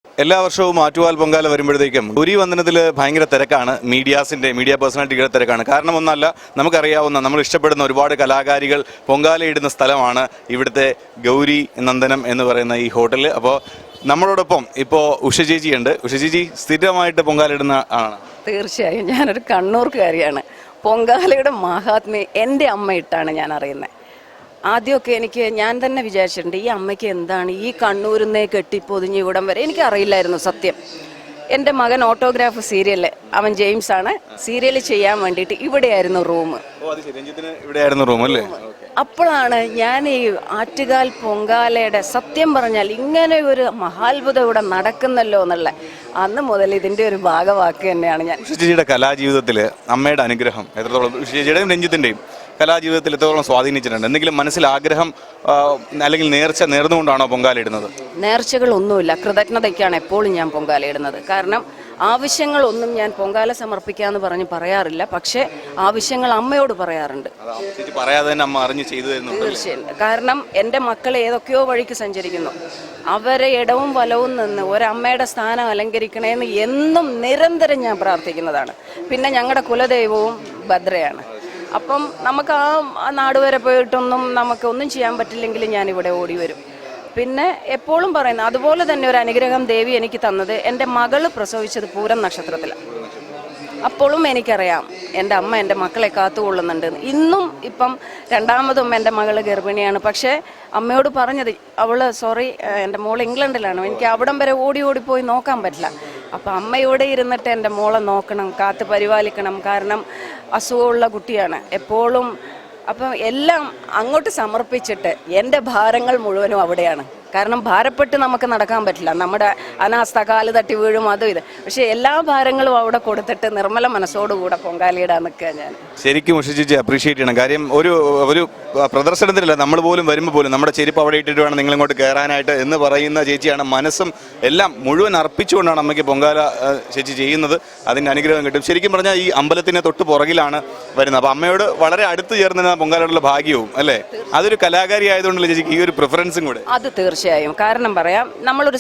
എല്ലാ വർഷവും ആറ്റുകാൽ പൊങ്കാല വരുമ്പോഴത്തേക്കും ഗൗരി വന്ദനത്തിൽ ഭയങ്കര തിരക്കാണ്. മീഡിയ പേഴ്സണാലിറ്റികളുടെ തിരക്കാണ്. കാരണം ഒന്നല്ല, നമുക്കറിയാവുന്ന നമ്മൾ ഇഷ്ടപ്പെടുന്ന ഒരുപാട് കലാകാരികൾ പൊങ്കാലയിടുന്ന സ്ഥലമാണ് ഇവിടുത്തെ ഗൗരി നന്ദനം എന്ന് പറയുന്ന ഈ ഹോട്ടൽ. അപ്പോൾ നമ്മളോടൊപ്പം ഇപ്പോൾ ഉഷ ചേച്ചിയുണ്ട്. ഉഷ ചേച്ചി സ്ഥിരമായിട്ട് പൊങ്കാലയിടുന്ന ആണ്? തീർച്ചയായും ഞാനൊരു കണ്ണൂർക്കാരിയാണ്. പൊങ്കാലയുടെ മഹാത്മ്യം എൻ്റെ അമ്മയിട്ടാണ് ഞാൻ അറിയുന്നത്. ആദ്യമൊക്കെ ഞാൻ തന്നെ വിചാരിച്ചിട്ടുണ്ട്, ഈ അമ്മയ്ക്ക് എന്താണ് ഈ കണ്ണൂരിൽ നിന്ന് കെട്ടിപ്പൊതിഞ്ഞ് ഇവിടം വരെ എനിക്കറിയില്ലായിരുന്നു സത്യം. എൻ്റെ മകൻ ഓട്ടോഗ്രാഫ് സീരിയല്, അവൻ ജെയിംസ് ആണ്, സീരിയൽ ചെയ്യാൻ വേണ്ടിയിട്ട് ഇവിടെയായിരുന്നു റൂം. അപ്പോഴാണ് ഞാൻ ഈ ആറ്റുകാൽ പൊങ്കാലയുടെ സത്യം പറഞ്ഞാൽ ഇങ്ങനെ ഒരു മഹാത്ഭുതം ഇവിടെ നടക്കുന്നല്ലോ എന്നുള്ള അന്ന് മുതൽ ഇതിൻ്റെ ഒരു ഭാഗമാക്കി തന്നെയാണ് ഞാൻ. ഉഷജിയുടെ കലാജീവിതത്തിൽ അമ്മയുടെ അനുഗ്രഹം എത്രത്തോളം, ഉഷജിയുടെയും രഞ്ജിത്തിൻ്റെയും കലാജീവിതത്തിൽ എത്രത്തോളം സ്വാധീനിച്ചിട്ടുണ്ട്? എന്തെങ്കിലും മനസ്സിൽ ആഗ്രഹം അല്ലെങ്കിൽ നേർച്ച നേർന്നുകൊണ്ടാണോ പൊങ്കാലയിടുന്നത്? നേർച്ചകളൊന്നുമില്ല, കൃതജ്ഞതയ്ക്കാണ് എപ്പോഴും ഞാൻ പൊങ്കാലയിടുന്നത്. കാരണം ആവശ്യങ്ങളൊന്നും ഞാൻ പൊങ്കാല സമർപ്പിക്കാന്ന് പറഞ്ഞ് പറയാറില്ല, പക്ഷേ ആവശ്യങ്ങൾ അമ്മയോട് പറയാറുണ്ട്. തീർച്ചയായും. കാരണം എൻ്റെ മക്കൾ ഏതൊക്കെയോ വഴിക്ക് സഞ്ചരിക്കുന്നു, അവരെ ഇടവും വലവും നിന്ന് ഒരമ്മയുടെ സ്ഥാനം അലങ്കരിക്കണേന്ന് എന്നും നിരന്തരം ഞാൻ പ്രാർത്ഥിക്കുന്നതാണ്. പിന്നെ ഞങ്ങളുടെ കുലദൈവവും ഭദ്രയാണ്. അപ്പം നമുക്ക് ആ നാട് വരെ പോയിട്ടൊന്നും നമുക്കൊന്നും ചെയ്യാൻ പറ്റില്ലെങ്കിലും ഞാനിവിടെ ഓടി വരും. പിന്നെ എപ്പോഴും പറയുന്നത് അതുപോലെ തന്നെ ഒരു അനുഗ്രഹം ദേവി എനിക്ക് തന്നത്, എൻ്റെ മകൾ പ്രസവിച്ചത് പൂരം നക്ഷത്രത്തിലാണ്. അപ്പോഴും എനിക്കറിയാം എൻ്റെ അമ്മ എൻ്റെ മക്കളെ കാത്തുകൊള്ളുന്നുണ്ട്. ഇന്നും ഇപ്പം രണ്ടാമതും എൻ്റെ മകൾ ഗർഭിണിയാണ്. പക്ഷേ അമ്മയോട് പറഞ്ഞത്, സോറി എൻ്റെ മോൾ ഇംഗ്ലണ്ടിലാണ്, എനിക്ക് അവിടം വരെ ഓടിപ്പോയി നോക്കാൻ പറ്റില്ല. അപ്പം അമ്മയോടെ ഇരുന്നിട്ട് എൻ്റെ മോളെ നോക്കണം, കാത്ത് പരിപാലിക്കണം. കാരണം അസുഖമുള്ള കുട്ടിയാണ് എപ്പോഴും. അപ്പം എല്ലാം അങ്ങോട്ട് സമർപ്പിച്ചിട്ട് എൻ്റെ ഭാരങ്ങൾ മുഴുവനും അവിടെയാണ്. കാരണം ഭാരപ്പെട്ട് നമുക്ക് നടക്കാൻ പറ്റില്ല, നമ്മുടെ അനാസ്ഥ കാല് തട്ടി വീഴും അതും ഇത്. പക്ഷെ എല്ലാ ഭാരങ്ങളും അവിടെ കൊടുത്തിട്ട് നിർമ്മല മനസ്സോടുകൂടെ പൊങ്കാലയിടാൻ നിൽക്കുക ഞാൻ. ശരിക്കും ഉഷ ചേച്ചി അപ്രീഷിയേറ്റ് ചെയ്യണം. കാര്യം ഒരു പ്രദർശനത്തിലല്ല, നമ്മൾ പോലും വരുമ്പോൾ പോലും നമ്മുടെ ചെരുപ്പ് അവിടെ ഇട്ടിട്ട് വേണം നിങ്ങളിങ്ങോട്ട് കയറാനായിട്ട് എന്ന് പറയുന്ന ചേച്ചിയാണ്. മനസ്സും എല്ലാം മുഴുവൻ അർപ്പിച്ചുകൊണ്ടാണ് അമ്മയ്ക്ക് പൊങ്കാല ചേച്ചി ചെയ്യുന്നത്. അതിൻ്റെ അനുഗ്രഹം കിട്ടും. ശരിക്കും പറഞ്ഞാൽ ഈ അമ്പലത്തിന് തൊട്ട് പുറകിലാണ് വരുന്നത്. അപ്പോൾ അമ്മയോട് വളരെ അടുത്ത് ചേർന്ന് പൊങ്കാലയോടുള്ള ഭാഗ്യവും അല്ലേ, അതൊരു കലാകാരി ആയതുകൊണ്ടല്ലേ ചേച്ചിക്ക് ഈ ഒരു പ്രിഫറൻസും കൂടെ? അത് തീർച്ചയായും. കാരണം പറയാം, നമ്മളൊരു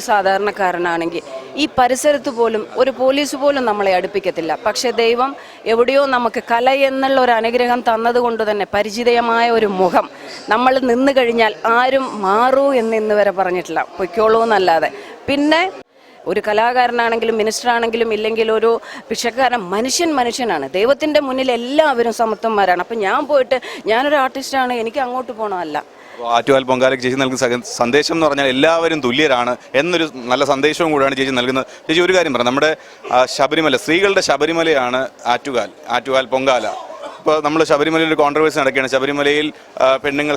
സാധാരണക്കാരനാണെങ്കിൽ ഈ പരിസരത്ത് പോലും ഒരു പോലീസ് പോലും നമ്മളെ അടുപ്പിക്കത്തില്ല. പക്ഷെ ദൈവം എവിടെയോ നമുക്ക് കല എന്നുള്ള ഒരു അനുഗ്രഹം തന്നതുകൊണ്ട് തന്നെ പരിചിതമായ ഒരു മുഖം നമ്മൾ നിന്ന് കഴിഞ്ഞാൽ ആരും മാറൂ എന്ന് ഇന്ന് വരെ പറഞ്ഞിട്ടില്ല, പൊയ്ക്കോളൂ എന്നല്ലാതെ. പിന്നെ ഒരു കലാകാരനാണെങ്കിലും മിനിസ്റ്റർ ആണെങ്കിലും ഇല്ലെങ്കിൽ ഒരു ഭിക്ഷക്കാരൻ, മനുഷ്യനാണ്. ദൈവത്തിൻ്റെ മുന്നിൽ എല്ലാവരും സമത്വന്മാരാണ്. അപ്പം ഞാൻ പോയിട്ട് ഞാനൊരു ആർട്ടിസ്റ്റാണ് എനിക്ക് അങ്ങോട്ട് പോകണമല്ല. ആറ്റുകാൽ പൊങ്കാലയ്ക്ക് ചേച്ചി നൽകുന്ന സന്ദേശം എന്ന് പറഞ്ഞാൽ എല്ലാവരും തുല്യരാണ് എന്നൊരു നല്ല സന്ദേശവും കൂടിയാണ് ചേച്ചി നൽകുന്നത്. ചേച്ചി ഒരു കാര്യം പറയാം, നമ്മുടെ ശബരിമല, സ്ത്രീകളുടെ ശബരിമലയാണ് ആറ്റുകാൽ പൊങ്കാല. ഇപ്പോൾ നമ്മൾ ശബരിമലയിൽ ഒരു കോൺട്രവേഴ്സി നടക്കുകയാണ്. ശബരിമലയിൽ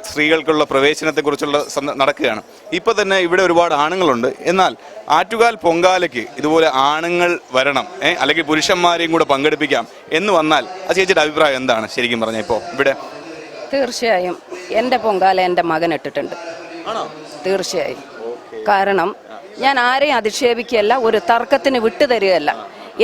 സ്ത്രീകൾക്കുള്ള പ്രവേശനത്തെക്കുറിച്ചുള്ള നടക്കുകയാണ്. ഇപ്പോൾ തന്നെ ഇവിടെ ഒരുപാട് ആണുങ്ങളുണ്ട്. എന്നാൽ ആറ്റുകാൽ പൊങ്കാലയ്ക്ക് ഇതുപോലെ ആണുങ്ങൾ വരണം, അല്ലെങ്കിൽ പുരുഷന്മാരെയും കൂടെ പങ്കെടുപ്പിക്കാം എന്ന് വന്നാൽ ആ ചേച്ചിയുടെ അഭിപ്രായം എന്താണ് ശരിക്കും പറഞ്ഞാൽ ഇപ്പോൾ ഇവിടെ? തീർച്ചയായും എൻ്റെ പൊങ്കാല എൻ്റെ മകൻ ഇട്ടിട്ടുണ്ട്. തീർച്ചയായും. കാരണം ഞാൻ ആരെയും അധിക്ഷേപിക്കുകയല്ല, ഒരു തർക്കത്തിന് വിട്ടുതരികയല്ല.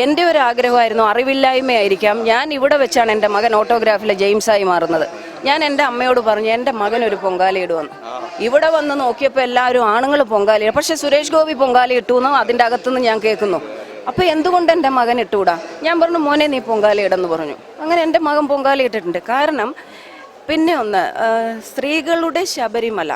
എൻ്റെ ഒരു ആഗ്രഹമായിരുന്നു, അറിവില്ലായ്മയായിരിക്കാം, ഞാൻ ഇവിടെ വെച്ചാണ് എൻ്റെ മകൻ ഓട്ടോഗ്രാഫിലെ ജെയിംസായി മാറുന്നത്. ഞാൻ എൻ്റെ അമ്മയോട് പറഞ്ഞു എൻ്റെ മകൻ ഒരു പൊങ്കാല ഇടുവന്ന്. ഇവിടെ വന്ന് നോക്കിയപ്പോൾ എല്ലാവരും ആണുങ്ങൾ പൊങ്കാല, പക്ഷെ സുരേഷ് ഗോപി പൊങ്കാല ഇട്ടുവെന്നോ അതിൻ്റെ അകത്തുനിന്ന് ഞാൻ കേൾക്കുന്നു. അപ്പോൾ എന്തുകൊണ്ട് എൻ്റെ മകൻ ഇട്ടുകൂടാ? ഞാൻ പറഞ്ഞു മോനെ നീ പൊങ്കാല ഇടെന്ന് പറഞ്ഞു. അങ്ങനെ എൻ്റെ മകൻ പൊങ്കാല ഇട്ടിട്ടുണ്ട്. കാരണം പിന്നെ ഒന്ന്, സ്ത്രീകളുടെ ശബരിമല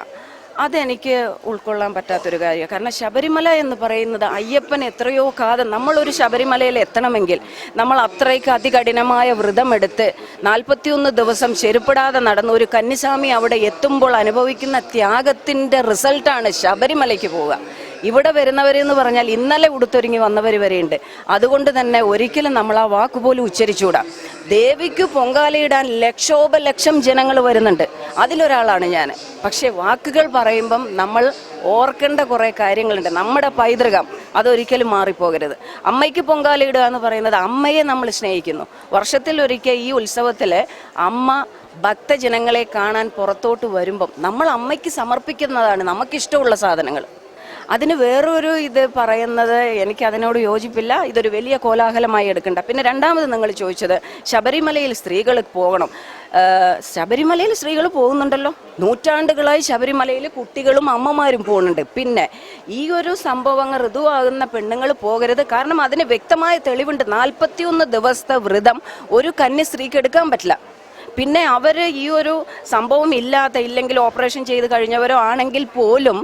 അതെനിക്ക് ഉൾക്കൊള്ളാൻ പറ്റാത്തൊരു കാര്യമാണ്. കാരണം ശബരിമല എന്ന് പറയുന്നത് അയ്യപ്പൻ എത്രയോ കാലം, നമ്മളൊരു ശബരിമലയിൽ എത്തണമെങ്കിൽ നമ്മൾ അത്രയ്ക്ക് അതികഠിനമായ വ്രതമെടുത്ത് 41 ദിവസം ചെരുപ്പിടാതെ നടന്ന ഒരു കന്നിസ്വാമി അവിടെ എത്തുമ്പോൾ അനുഭവിക്കുന്ന ത്യാഗത്തിൻ്റെ റിസൾട്ടാണ് ശബരിമലയ്ക്ക് പോവുക. ഇവിടെ വരുന്നവരെന്ന് പറഞ്ഞാൽ ഇന്നലെ ഉടുത്തൊരുങ്ങി വന്നവർ വരെയുണ്ട്. അതുകൊണ്ട് തന്നെ ഒരിക്കലും നമ്മൾ ആ വാക്കുപോലും ഉച്ചരിച്ചുകൂടാ. ദേവിക്ക് പൊങ്കാലയിടാൻ ലക്ഷോപലക്ഷം ജനങ്ങൾ വരുന്നുണ്ട്, അതിലൊരാളാണ് ഞാൻ. പക്ഷേ വാക്കുകൾ പറയുമ്പം നമ്മൾ ഓർക്കേണ്ട കുറേ കാര്യങ്ങളുണ്ട്. നമ്മുടെ പൈതൃകം അതൊരിക്കലും മാറിപ്പോകരുത്. അമ്മയ്ക്ക് പൊങ്കാലയിടുക എന്ന് പറയുന്നത് അമ്മയെ നമ്മൾ സ്നേഹിക്കുന്നു. വർഷത്തിലൊരിക്കൽ ഈ ഉത്സവത്തിൽ അമ്മ ഭക്തജനങ്ങളെ കാണാൻ പുറത്തോട്ട് വരുമ്പം നമ്മൾ അമ്മയ്ക്ക് സമർപ്പിക്കുന്നതാണ് നമുക്കിഷ്ടമുള്ള സാധനങ്ങൾ. അതിന് വേറൊരു ഇത് പറയുന്നത് എനിക്ക് അതിനോട് യോജിപ്പില്ല. ഇതൊരു വലിയ കോലാഹലമായി എടുക്കണ്ട. പിന്നെ രണ്ടാമത് നിങ്ങൾ ചോദിച്ചത് ശബരിമലയിൽ സ്ത്രീകൾ പോകണം. ശബരിമലയിൽ സ്ത്രീകൾ പോകുന്നുണ്ടല്ലോ, നൂറ്റാണ്ടുകളായി ശബരിമലയിൽ കുട്ടികളും അമ്മമാരും പോകുന്നുണ്ട്. പിന്നെ ഈ ഒരു സംഭവങ്ങൾ ഋതുവാകുന്ന പെണ്ണുങ്ങൾ പോകരുത്. കാരണം അതിന് വ്യക്തമായ തെളിവുണ്ട്. 41 ദിവസത്തെ വ്രതം ഒരു കന്യസ്ത്രീക്ക് എടുക്കാൻ പറ്റില്ല. പിന്നെ അവർ ഈ ഒരു സംഭവം ഇല്ലെങ്കിൽ ഓപ്പറേഷൻ ചെയ്ത് കഴിഞ്ഞവരോ ആണെങ്കിൽ പോലും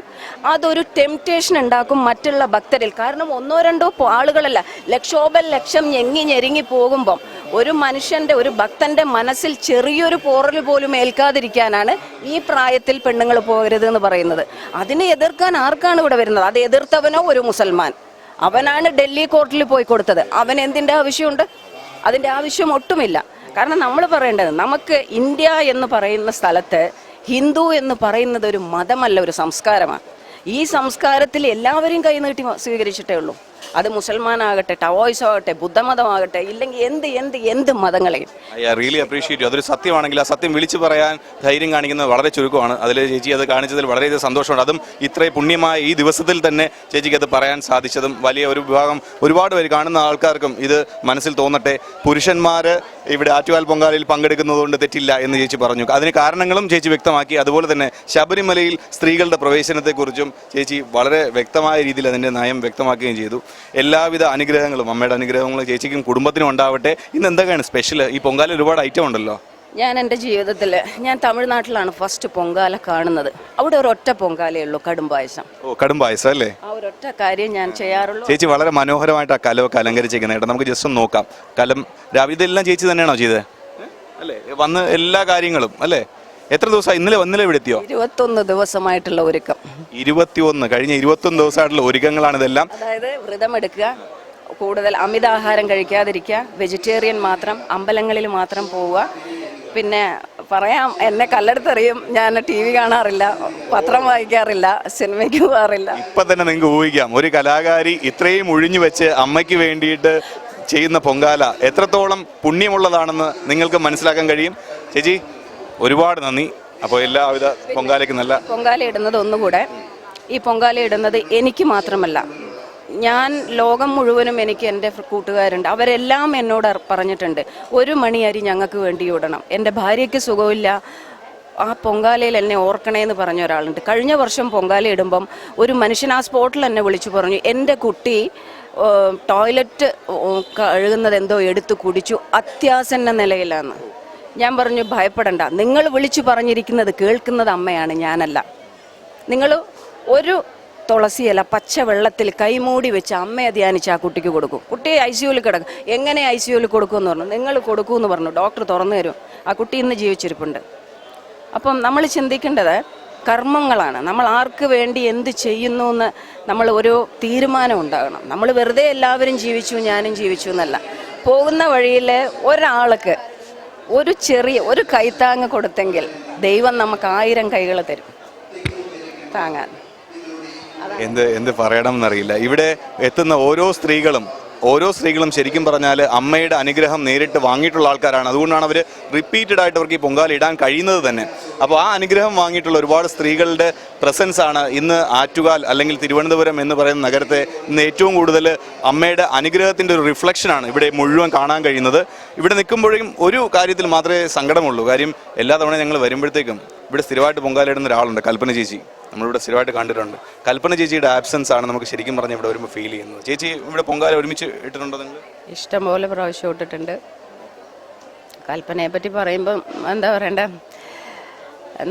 അതൊരു ടെംപ്റ്റേഷൻ ഉണ്ടാക്കും മറ്റുള്ള ഭക്തരിൽ. കാരണം 1-2 ആളുകളല്ല, ലക്ഷം ഞെങ്ങി പോകുമ്പം ഒരു മനുഷ്യൻ്റെ, ഒരു ഭക്തൻ്റെ മനസ്സിൽ ചെറിയൊരു പോറൽ പോലും ഏൽക്കാതിരിക്കാനാണ് ഈ പ്രായത്തിൽ പെണ്ണുങ്ങൾ പോകരുത് എന്ന് പറയുന്നത്. അതിനെ എതിർക്കാൻ ആർക്കാണ് ഇവിടെ വരുന്നത്? അത് എതിർത്തവനോ ഒരു മുസൽമാൻ, അവനാണ് ഡൽഹി കോർട്ടിൽ പോയി കൊടുത്തത്. അവൻ എന്തിൻ്റെ ആവശ്യമുണ്ട്? അതിൻ്റെ ആവശ്യം ഒട്ടുമില്ല. കാരണം നമ്മൾ പറയേണ്ടത്, നമുക്ക് ഇന്ത്യ എന്ന് പറയുന്ന സ്ഥലത്ത് ഹിന്ദു എന്ന് പറയുന്നത് ഒരു മതമല്ല, ഒരു സംസ്കാരമാണ്. ഈ സംസ്കാരത്തിൽ എല്ലാവരെയും കൈനീട്ടി സ്വീകരിച്ചിട്ടേ ഉള്ളൂ. അത് മുസൽമാനാകട്ടെ, ടവോയിസോ ആകട്ടെ, ബുദ്ധമതമാകട്ടെ, ഇല്ലെങ്കിൽ എന്ത് മതങ്ങളെയും. I really appreciate. അതൊരു സത്യമാണെങ്കിൽ ആ സത്യം വിളിച്ചു പറയാൻ ധൈര്യം കാണിക്കുന്നത് വളരെ ചുരുക്കമാണ്. അതിൽ ചേച്ചി അത് കാണിച്ചതിൽ വളരെയധികം സന്തോഷമുണ്ട്. അതും ഇത്രയും പുണ്യമായ ഈ ദിവസത്തിൽ തന്നെ ചേച്ചിക്ക് അത് പറയാൻ സാധിച്ചതും വലിയ ഒരു വിഭാഗം, ഒരുപാട് പേര് കാണുന്ന ആൾക്കാർക്കും ഇത് മനസ്സിൽ തോന്നട്ടെ. പുരുഷന്മാർ ഇവിടെ ആറ്റുകാൽ പൊങ്കാലയിൽ പങ്കെടുക്കുന്നതുകൊണ്ട് തെറ്റില്ല എന്ന് ചേച്ചി പറഞ്ഞു. അതിന് കാരണങ്ങളും ചേച്ചി വ്യക്തമാക്കി. അതുപോലെ തന്നെ ശബരിമലയിൽ സ്ത്രീകളുടെ പ്രവേശനത്തെക്കുറിച്ചും ചേച്ചി വളരെ വ്യക്തമായ രീതിയിൽ അതിൻ്റെ നയം വ്യക്തമാക്കുകയും ചെയ്തു. എല്ലാവിധ അനുഗ്രഹങ്ങളും, അമ്മയുടെ അനുഗ്രഹങ്ങളും ചേച്ചിക്കും കുടുംബത്തിനും ഉണ്ടാവട്ടെ. ഇന്ന് എന്തൊക്കെയാണ് സ്പെഷ്യൽ? ഈ പൊങ്കാല ഒരുപാട് ഐറ്റം ഉണ്ടല്ലോ. ഞാൻ എൻ്റെ ജീവിതത്തിൽ, ഞാൻ തമിഴ്നാട്ടിലാണ് ഫസ്റ്റ് പൊങ്കാല കാണുന്നത്. അവിടെ ഒരൊറ്റ പൊങ്കാലയേ ഉള്ളൂ, കടുംപായസം. ഓ, കടുംപായസം അല്ലേ? ആ ഒരൊറ്റ കാര്യം ഞാൻ ചെയ്യാറുള്ളൂ. ചേച്ചി വളരെ മനോഹരമായിട്ട് ആ കലമൊക്കെ അലങ്കരിച്ചേക്കുന്നത് കേട്ടോ. നമുക്ക് ജസ്റ്റ് ഒന്ന് നോക്കാം. കലം രാവിലെ ഇതെല്ലാം ചേച്ചി തന്നെയാണോ ചെയ്തത് അല്ലേ? വന്ന് എല്ലാ കാര്യങ്ങളും അല്ലേ? എത്ര ദിവസം? ഇന്നലെ ഇവിടെ എത്തിയോ? 21 ദിവസമായിട്ടുള്ള ഒരുക്കം. 21 കഴിഞ്ഞ 21 ദിവസമായിട്ടുള്ള ഒരുക്കങ്ങളാണ് ഇതെല്ലാം. അതായത് വ്രതമെടുക്കുക, കൂടുതൽ അമിതാഹാരം കഴിക്കാതിരിക്കുക, വെജിറ്റേറിയൻ മാത്രം, അമ്പലങ്ങളിൽ മാത്രം പോവുക. പിന്നെ പറയാം, എന്നെ കല്ലെടുത്തെറിയും. ഞാൻ TV കാണാറില്ല, പത്രം വായിക്കാറില്ല, സിനിമയ്ക്ക് പോകാറില്ല. ഇപ്പൊ തന്നെ നിങ്ങൾക്ക് ഊഹിക്കാം, ഒരു കലാകാരി ഇത്രയും ഒഴിഞ്ഞു വെച്ച് അമ്മയ്ക്ക് വേണ്ടിയിട്ട് ചെയ്യുന്ന പൊങ്കാല എത്രത്തോളം പുണ്യമുള്ളതാണെന്ന് നിങ്ങൾക്ക് മനസ്സിലാക്കാൻ കഴിയും. ചേച്ചി ഒരുപാട് നന്ദി. അപ്പോൾ എല്ലാവിധ പൊങ്കാലയ്ക്ക് നല്ല പൊങ്കാല ഇടുന്നത് ഒന്നുകൂടെ, ഈ പൊങ്കാല ഇടുന്നത് എനിക്ക് മാത്രമല്ല, ഞാൻ ലോകം മുഴുവനും എനിക്ക് എൻ്റെ കൂട്ടുകാരുണ്ട്. അവരെല്ലാം എന്നോട് പറഞ്ഞിട്ടുണ്ട്, 1 മണി അരി ഞങ്ങൾക്ക് വേണ്ടി ഇടണം. എൻ്റെ ഭാര്യയ്ക്ക് സുഖമില്ല, ആ പൊങ്കാലയിൽ എന്നെ ഓർക്കണേന്ന് പറഞ്ഞ ഒരാളുണ്ട്. കഴിഞ്ഞ വർഷം പൊങ്കാല ഇടുമ്പം ഒരു മനുഷ്യൻ ആ സ്പോട്ടിൽ എന്നെ വിളിച്ചു പറഞ്ഞു, എൻ്റെ കുട്ടി ടോയ്ലറ്റ് കഴുകുന്നത് എന്തോ എടുത്തു കുടിച്ചു, അത്യാസന്ന നിലയിലാണ്. ഞാൻ പറഞ്ഞു, ഭയപ്പെടണ്ട, നിങ്ങൾ വിളിച്ചു പറഞ്ഞിരിക്കുന്നത് കേൾക്കുന്നത് അമ്മയാണ്, ഞാനല്ല. നിങ്ങൾ ഒരു തുളസിയില പച്ച വെള്ളത്തിൽ കൈമൂടി വെച്ച് അമ്മയെ ധ്യാനിച്ച് ആ കുട്ടിക്ക് കൊടുക്കും. കുട്ടിയെ ICUവിൽ കിടക്കും. എങ്ങനെ ICUവിൽ കൊടുക്കുമെന്ന് പറഞ്ഞു. നിങ്ങൾ കൊടുക്കുമെന്ന് പറഞ്ഞു, ഡോക്ടർ തുറന്നു തരും. ആ കുട്ടി ഇന്ന് ജീവിച്ചിരിപ്പുണ്ട്. അപ്പം നമ്മൾ ചിന്തിക്കേണ്ടത് കർമ്മങ്ങളാണ്. നമ്മൾ ആർക്ക് വേണ്ടി എന്ത് ചെയ്യുന്നു എന്ന് നമ്മൾ ഒരു തീരുമാനം ഉണ്ടാകണം. നമ്മൾ വെറുതെ എല്ലാവരും ജീവിച്ചു ഞാനും ജീവിച്ചു എന്നല്ല. പോകുന്ന വഴിയിൽ ഒരാൾക്ക് ഒരു കൈത്താങ്ങ് കൊടുത്തെങ്കിൽ ദൈവം നമുക്ക് 1000 കൈകൾ തരും താങ്ങാൻ. എന്ത് പറയണം എന്നറിയില്ല. ഇവിടെ എത്തുന്ന ഓരോ സ്ത്രീകളും ശരിക്കും പറഞ്ഞാൽ അമ്മയുടെ അനുഗ്രഹം നേരിട്ട് വാങ്ങിയിട്ടുള്ള ആൾക്കാരാണ്. അതുകൊണ്ടാണ് അവർ റിപ്പീറ്റഡ് ആയിട്ട് അവർക്ക് ഈ പൊങ്കാല ഇടാൻ കഴിയുന്നത് തന്നെ. അപ്പോൾ ആ അനുഗ്രഹം വാങ്ങിയിട്ടുള്ള ഒരുപാട് സ്ത്രീകളുടെ പ്രസൻസ് ആണ് ഇന്ന് ആറ്റുകാൽ അല്ലെങ്കിൽ തിരുവനന്തപുരം എന്ന് പറയുന്ന നഗരത്തെ ഇന്ന് ഏറ്റവും കൂടുതൽ അമ്മയുടെ അനുഗ്രഹത്തിൻ്റെ ഒരു റിഫ്ലക്ഷനാണ് ഇവിടെ മുഴുവൻ കാണാൻ കഴിയുന്നത്. ഇവിടെ നിൽക്കുമ്പോഴും ഒരു കാര്യത്തിൽ മാത്രമേ സങ്കടമുള്ളൂ. കാര്യം എല്ലാ തവണ ഞങ്ങൾ വരുമ്പോഴത്തേക്കും ഇവിടെ സ്ഥിരമായിട്ട് പൊങ്കാല ഇടുന്ന ഒരാളുണ്ട്, കൽപ്പന ചേച്ചി. നമ്മളിവിടെ സ്ഥിരമായിട്ട് കണ്ടിട്ടുണ്ട്. കൽപ്പന ചേച്ചിയുടെ ആബ്സെൻസ് ആണ് നമുക്ക് ശരിക്കും പറഞ്ഞാൽ ഇവിടെ വരുമ്പോൾ ഫീൽ ചെയ്യുന്നത്. ചേച്ചി ഇവിടെ പൊങ്കാല ഒരുമിച്ച് ഇട്ടിട്ടുണ്ടോ നിങ്ങൾ? ഇഷ്ടംപോലെ പ്രാവശ്യം ഇട്ടിട്ടുണ്ട്. കൽപ്പനയെ പറ്റി പറയുമ്പം എന്താ പറയണ്ടേ,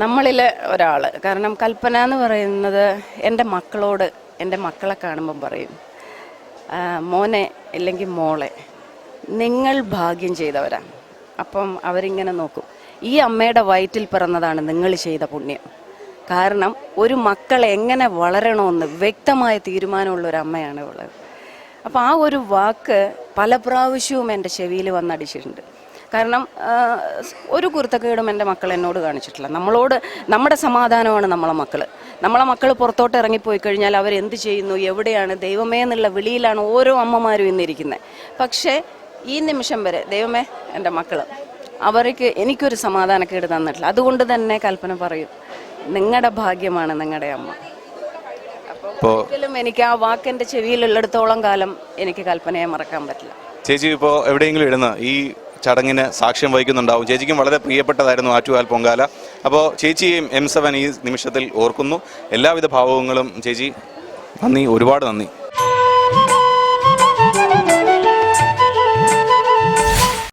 നമ്മളിൽ ഒരാൾ. കാരണം കൽപ്പന എന്ന് പറയുന്നത് എൻ്റെ മക്കളെ കാണുമ്പം പറയും, മോനെ ഇല്ലെങ്കിൽ മോളെ, നിങ്ങൾ ഭാഗ്യം ചെയ്തവരാണ്. അപ്പം അവരിങ്ങനെ നോക്കും, ഈ അമ്മയുടെ വയറ്റിൽ പിറന്നതാണ് നിങ്ങൾ ചെയ്ത പുണ്യം. കാരണം ഒരു മക്കൾ എങ്ങനെ വളരണമെന്ന് വ്യക്തമായ തീരുമാനമുള്ള ഒരു അമ്മയാണ് ഉള്ളത്. അപ്പോൾ ആ ഒരു വാക്ക് പല പ്രാവശ്യവും എൻ്റെ ചെവിയിൽ വന്നടിച്ചിട്ടുണ്ട്. കാരണം ഒരു കുരുത്തക്കേടും എൻ്റെ മക്കൾ എന്നോട് കാണിച്ചിട്ടില്ല. നമ്മുടെ സമാധാനമാണ് നമ്മളെ മക്കൾ പുറത്തോട്ട് ഇറങ്ങിപ്പോയി കഴിഞ്ഞാൽ അവരെന്ത് ചെയ്യുന്നു, എവിടെയാണ്, ദൈവമേ എന്നുള്ള വിളിയിലാണ് ഓരോ അമ്മമാരും ഇന്നിരിക്കുന്നത്. പക്ഷേ ഈ നിമിഷം വരെ ദൈവമേ എൻ്റെ മക്കൾ, അവർക്ക് എനിക്കൊരു സമാധാനക്കേട് തന്നിട്ടില്ല. അതുകൊണ്ട് തന്നെ കൽപ്പന പറയും, നിങ്ങളുടെ ഭാഗ്യമാണ് നിങ്ങളുടെ അമ്മ. അപ്പം ഇപ്പോൾ ഒരിക്കലും എനിക്ക് ആ വാക്കെൻ്റെ ചെവിയിലുള്ളിടത്തോളം കാലം എനിക്ക് കൽപ്പനയെ മറക്കാൻ പറ്റില്ല. ചേച്ചി ഇപ്പോൾ എവിടെയെങ്കിലും ഇരുന്ന് ഈ ചടങ്ങിന് സാക്ഷ്യം വഹിക്കുന്നുണ്ടാവും. ചേച്ചിക്കും വളരെ പ്രിയപ്പെട്ടതായിരുന്നു ആറ്റുകാൽ പൊങ്കാല. അപ്പോൾ ചേച്ചിയെയും M7 ഈ നിമിഷത്തിൽ ഓർക്കുന്നു. എല്ലാവിധ ഭാവങ്ങളും ചേച്ചി. നന്ദി, ഒരുപാട് നന്ദി.